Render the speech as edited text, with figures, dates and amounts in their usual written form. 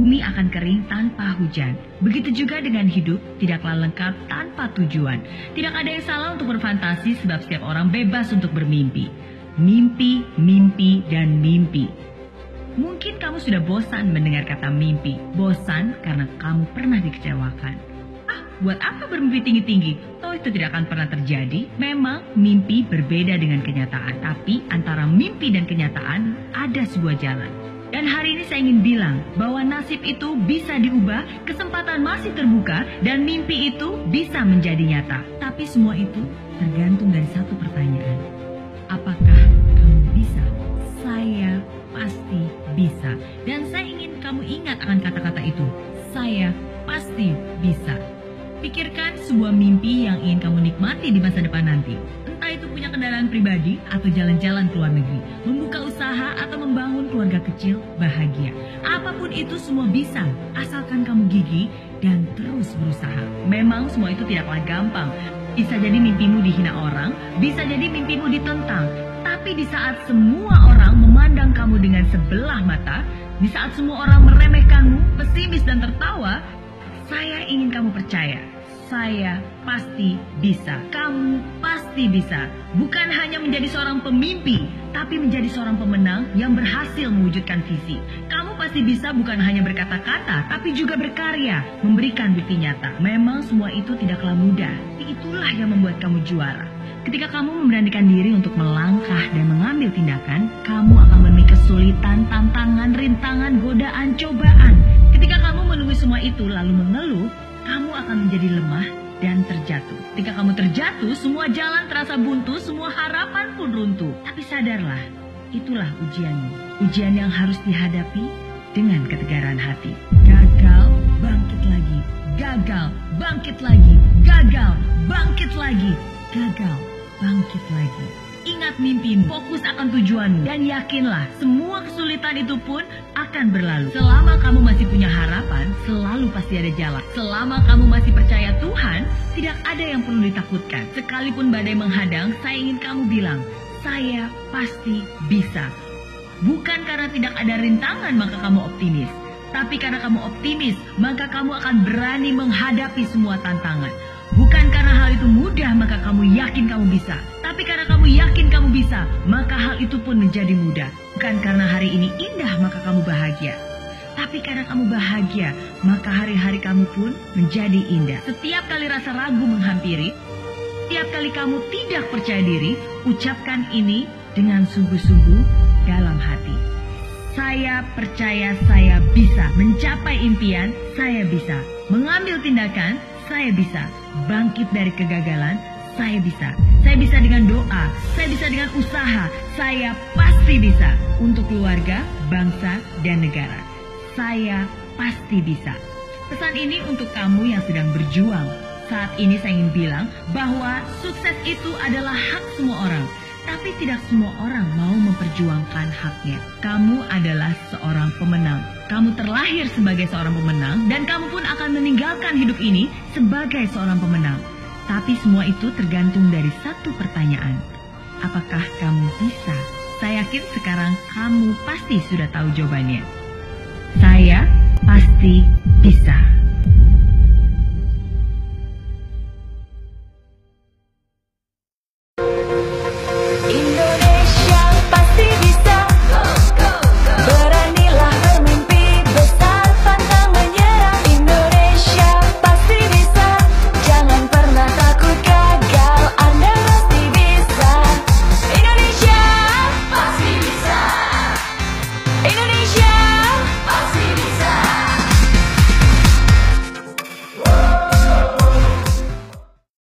bumi akan kering tanpa hujan. Begitu juga dengan hidup, tidaklah lengkap tanpa tujuan. Tidak ada yang salah untuk berfantasi sebab setiap orang bebas untuk bermimpi. Mimpi, mimpi, dan mimpi. Mungkin kamu sudah bosan mendengar kata mimpi. Bosan karena kamu pernah dikecewakan. Buat apa bermimpi tinggi-tinggi? Toh itu tidak akan pernah terjadi. Memang mimpi berbeda dengan kenyataan. Tapi antara mimpi dan kenyataan ada sebuah jalan. Dan hari ini saya ingin bilang bahwa nasib itu bisa diubah, kesempatan masih terbuka, dan mimpi itu bisa menjadi nyata. Tapi semua itu tergantung dari satu pertanyaan. Apakah kamu bisa? Saya pasti bisa. Dan saya ingin kamu ingat akan kata-kata itu. Saya pasti bisa. Pikirkan sebuah mimpi yang ingin kamu nikmati di masa depan nanti. Entah itu punya kendaraan pribadi atau jalan-jalan ke luar negeri, membuka usaha atau membangun keluarga kecil bahagia. Apapun itu semua bisa, asalkan kamu gigih dan terus berusaha. Memang semua itu tidaklah gampang. Bisa jadi mimpimu dihina orang, bisa jadi mimpimu ditentang. Tapi di saat semua orang memandang kamu dengan sebelah mata, di saat semua orang meremehkanmu, pesimis dan tertawa, saya ingin kamu percaya, saya pasti bisa. Kamu pasti bisa. Bukan hanya menjadi seorang pemimpi, tapi menjadi seorang pemenang yang berhasil mewujudkan visi. Kamu pasti bisa bukan hanya berkata-kata, tapi juga berkarya, memberikan bukti nyata. Memang semua itu tidaklah mudah, tapi itulah yang membuat kamu juara. Ketika kamu memberanikan diri untuk melangkah dan mengambil tindakan, kamu akan menemui kesulitan, tantangan, rintangan, godaan, cobaan. Ketika kamu menemui semua itu lalu mengeluh, kamu akan menjadi lemah dan terjatuh. Ketika kamu terjatuh, semua jalan terasa buntu, semua harapan pun runtuh. Tapi sadarlah, itulah ujianmu. Ujian yang harus dihadapi dengan ketegaran hati. Gagal, bangkit lagi. Gagal, bangkit lagi. Gagal, bangkit lagi. Gagal, bangkit lagi. Ingat mimpimu, fokus akan tujuanmu, dan yakinlah semua kesulitan itu pun akan berlalu. Selama kamu masih punya harapan, selalu pasti ada jalan. Selama kamu masih percaya Tuhan, tidak ada yang perlu ditakutkan. Sekalipun badai menghadang, saya ingin kamu bilang, saya pasti bisa. Bukan karena tidak ada rintangan maka kamu optimis, tapi karena kamu optimis, maka kamu akan berani menghadapi semua tantangan. Bukan karena hal itu mudah maka kamu yakin kamu bisa, tapi karena kamu yakin kamu bisa, maka hal itu pun menjadi mudah. Bukan karena hari ini indah maka kamu bahagia, tapi karena kamu bahagia, maka hari-hari kamu pun menjadi indah. Setiap kali rasa ragu menghampiri, setiap kali kamu tidak percaya diri, ucapkan ini dengan sungguh-sungguh dalam hati. Saya percaya saya bisa mencapai impian, saya bisa mengambil tindakan, saya bisa bangkit dari kegagalan, saya bisa. Saya bisa dengan doa, saya bisa dengan usaha, saya pasti bisa untuk keluarga, bangsa, dan negara. Saya pasti bisa. Pesan ini untuk kamu yang sedang berjuang. Saat ini saya ingin bilang bahwa sukses itu adalah hak semua orang. Tapi tidak semua orang mau memperjuangkan haknya. Kamu adalah seorang pemenang. Kamu terlahir sebagai seorang pemenang dan kamu pun akan meninggalkan hidup ini sebagai seorang pemenang. Tapi semua itu tergantung dari satu pertanyaan. Apakah kamu bisa? Saya yakin sekarang kamu pasti sudah tahu jawabannya. Saya pasti bisa.